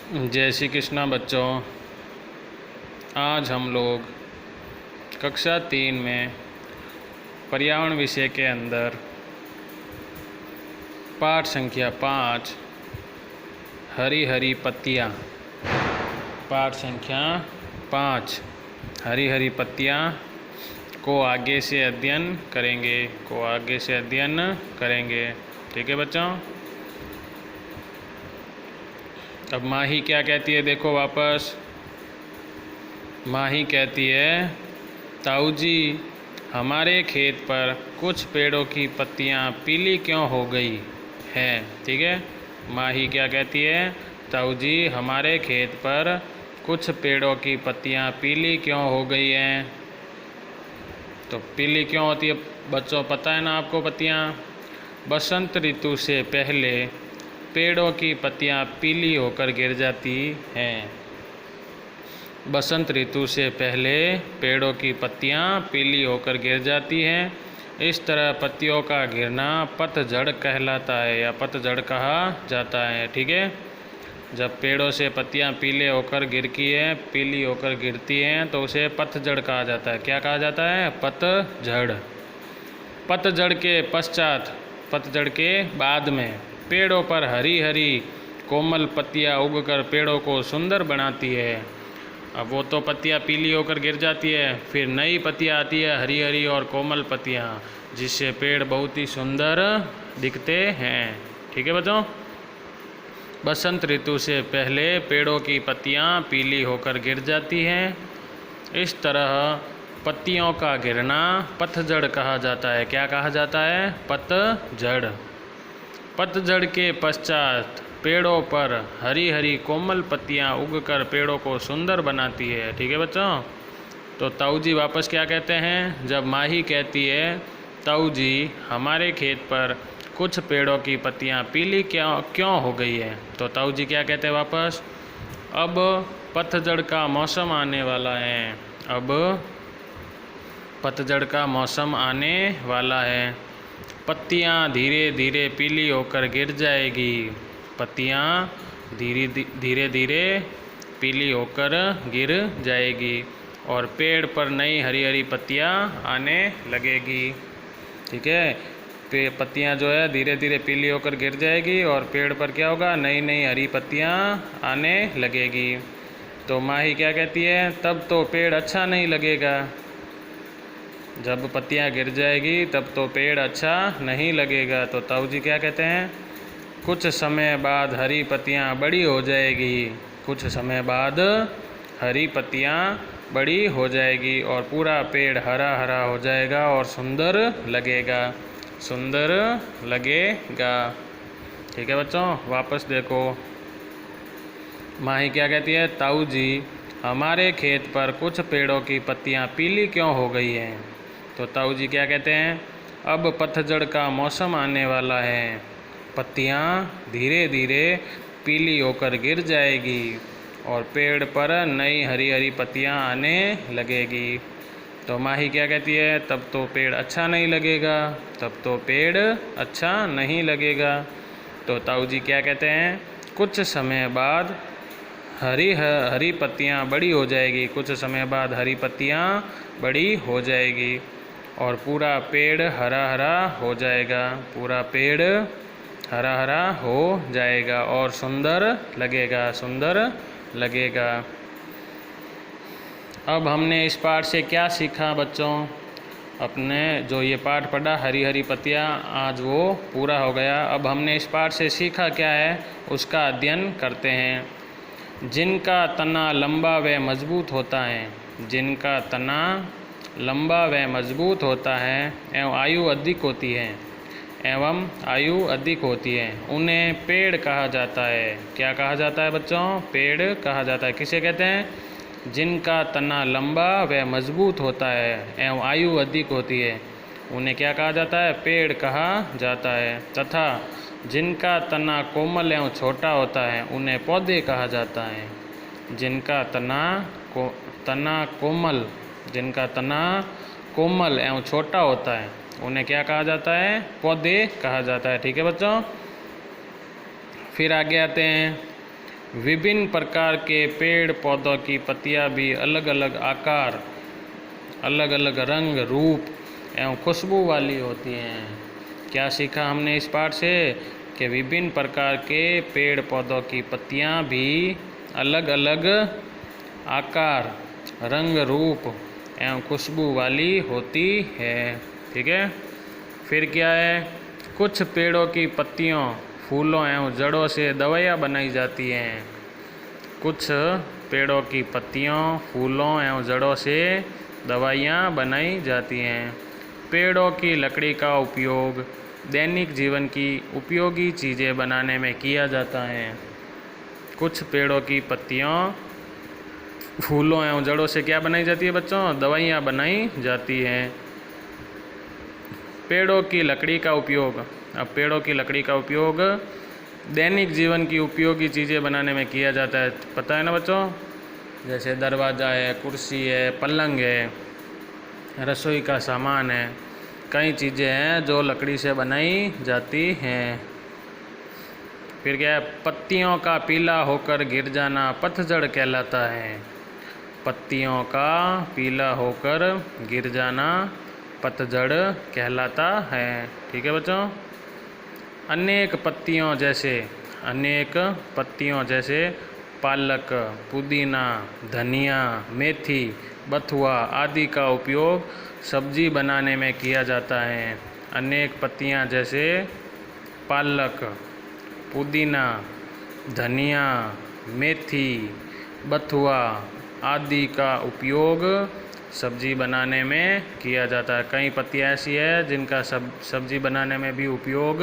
जय श्री कृष्णा बच्चों। आज हम लोग कक्षा 3 में पर्यावरण विषय के अंदर पाठ संख्या 5 हरी हरी पत्तियाँ, पाठ संख्या 5 हरी हरी पत्तियाँ को आगे से अध्ययन करेंगे। ठीक है बच्चों। अब माही क्या कहती है, देखो वापस। माही कहती है, ताऊ जी हमारे खेत पर कुछ पेड़ों की पत्तियां पीली क्यों हो गई हैं। ठीक है, माही क्या कहती है, ताऊ जी हमारे खेत पर कुछ पेड़ों की पत्तियां पीली क्यों हो गई हैं। तो पीली क्यों होती है बच्चों, पता है ना आपको। पत्तियां बसंत ऋतु से पहले पेड़ों की पत्तियां पीली होकर गिर जाती हैं। बसंत ऋतु से पहले पेड़ों की पत्तियां पीली होकर गिर जाती हैं। इस तरह पत्तियों का गिरना पतझड़ कहलाता है या पतझड़ कहा जाता है। ठीक है, जब पेड़ों से पत्तियां पीली होकर गिरती हैं तो उसे पतझड़ कहा जाता है। क्या कहा जाता है, पतझड़। पतझड़ के पश्चात, पतझड़ के बाद में पेड़ों पर हरी हरी कोमल पत्तियां उगकर पेड़ों को सुंदर बनाती है। अब वो तो पत्तियां पीली होकर गिर जाती है, फिर नई पत्तियां आती है, हरी हरी और कोमल पत्तियां, जिससे पेड़ बहुत ही सुंदर दिखते हैं। ठीक है बच्चों। बसंत ऋतु से पहले पेड़ों की पत्तियां पीली होकर गिर जाती हैं। इस तरह पत्तियों का गिरना पतझड़ कहा जाता है। क्या कहा जाता है, पतझड़। पतझड़ के पश्चात पेड़ों पर हरी हरी कोमल पत्तियां उगकर पेड़ों को सुंदर बनाती है। ठीक है बच्चों। तो ताऊ जी वापस क्या कहते हैं, जब माही कहती है ताऊ जी हमारे खेत पर कुछ पेड़ों की पत्तियां पीली क्यों हो गई है, तो ताऊ जी क्या कहते हैं वापस, अब पतझड़ का मौसम आने वाला है। अब पतझड़ का मौसम आने वाला है। पत्तियां धीरे धीरे पीली होकर गिर जाएगी। पत्तियां धीरे धीरे पीली होकर गिर जाएगी और पेड़ पर नई हरी हरी पत्तियां आने लगेगी। ठीक है, पत्तियां जो है धीरे धीरे पीली होकर गिर जाएगी और पेड़ पर क्या होगा, नई नई हरी पत्तियां आने लगेगी। तो माही क्या कहती है, तब तो पेड़ अच्छा नहीं लगेगा। जब पत्तियां गिर जाएगी तब तो पेड़ अच्छा नहीं लगेगा। तो ताऊ जी क्या कहते हैं, कुछ समय बाद हरी पत्तियां बड़ी हो जाएगी। कुछ समय बाद हरी पत्तियां बड़ी हो जाएगी और पूरा पेड़ हरा हरा हो जाएगा और सुंदर लगेगा। ठीक है बच्चों, वापस देखो। माही क्या कहती है, ताऊ जी हमारे खेत पर कुछ पेड़ों की पत्तियां पीली क्यों हो गई हैं। तो ताऊ जी क्या कहते हैं, अब पतझड़ का मौसम आने वाला है। पत्तियां धीरे धीरे पीली होकर गिर जाएगी और पेड़ पर नई हरी हरी पत्तियां आने लगेगी। तो माही क्या कहती है, तब तो पेड़ अच्छा नहीं लगेगा। तो ताऊ जी क्या कहते हैं, कुछ समय बाद हरी पत्तियां बड़ी हो जाएगी। कुछ समय बाद हरी पत्तियां बड़ी हो जाएगी और पूरा पेड़ हरा हरा हो जाएगा। पूरा पेड़ हरा हरा हो जाएगा और सुंदर लगेगा। अब हमने इस पाठ से क्या सीखा बच्चों, अपने जो ये पाठ पढ़ा हरी हरी पत्तियाँ, आज वो पूरा हो गया। अब हमने इस पाठ से सीखा क्या है, उसका अध्ययन करते हैं। जिनका तना लंबा व मजबूत होता है, जिनका तना लंबा व मजबूत होता है एवं आयु अधिक होती है, उन्हें पेड़ कहा जाता है। क्या कहा जाता है बच्चों, पेड़ कहा जाता है। किसे कहते हैं, जिनका तना लंबा व मजबूत होता है एवं आयु अधिक होती है, उन्हें क्या कहा जाता है, पेड़ कहा जाता है। तथा जिनका तना कोमल एवं छोटा होता है उन्हें पौधे कहा जाता है। जिनका तना कोमल एवं छोटा होता है उन्हें क्या कहा जाता है, पौधे कहा जाता है। ठीक है बच्चों। फिर आगे आते हैं, विभिन्न प्रकार के पेड़ पौधों की पत्तियां भी अलग अलग आकार, अलग अलग रंग, रूप एवं खुशबू वाली होती हैं। क्या सीखा हमने इस पाठ से कि विभिन्न प्रकार के पेड़ पौधों की पत्तियां भी अलग अलग आकार, रंग, रूप एवं खुशबू वाली होती है। ठीक है। फिर क्या है, कुछ पेड़ों की पत्तियों, फूलों एवं जड़ों से दवाइयाँ बनाई जाती हैं। कुछ पेड़ों की पत्तियों, फूलों एवं जड़ों से दवाइयाँ बनाई जाती हैं। पेड़ों की लकड़ी का उपयोग दैनिक जीवन की उपयोगी चीज़ें बनाने में किया जाता है। कुछ पेड़ों की पत्तियों, फूलों एवं जड़ों से क्या बनाई जाती है बच्चों? दवाइयाँ बनाई जाती हैं। पेड़ों की लकड़ी का उपयोग, अब पेड़ों की लकड़ी का उपयोग दैनिक जीवन की उपयोगी चीज़ें बनाने में किया जाता है। पता है ना बच्चों? जैसे दरवाज़ा है, कुर्सी है, पलंग है, रसोई का सामान है, कई चीज़ें हैं जो लकड़ी से बनाई जाती हैं। फिर क्या है, पत्तियों का पीला होकर गिर जाना पतझड़ कहलाता है। पत्तियों का पीला होकर गिर जाना पतझड़ कहलाता है। ठीक है बच्चों। अनेक पत्तियों जैसे पालक, पुदीना, धनिया, मेथी, बथुआ आदि का उपयोग सब्जी बनाने में किया जाता है। अनेक पत्तियां जैसे पालक, पुदीना, धनिया, मेथी, बथुआ आदि का उपयोग सब्जी बनाने में किया जाता है। कई पत्तियां ऐसी है जिनका सब्जी बनाने में भी उपयोग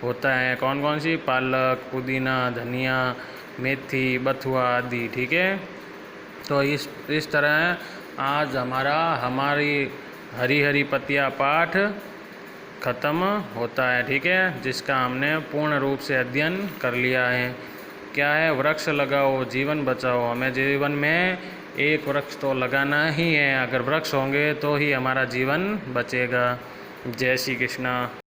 होता है। कौन कौन सी? पालक, पुदीना, धनिया, मेथी, बथुआ आदि। ठीक है। तो इस तरह आज हमारी हरी हरी पत्तियां पाठ ख़त्म होता है। ठीक है, जिसका हमने पूर्ण रूप से अध्ययन कर लिया है। क्या है? वृक्ष लगाओ, जीवन बचाओ। हमें जीवन में एक वृक्ष तो लगाना ही है। अगर वृक्ष होंगे तो ही हमारा जीवन बचेगा। जय श्री कृष्णा।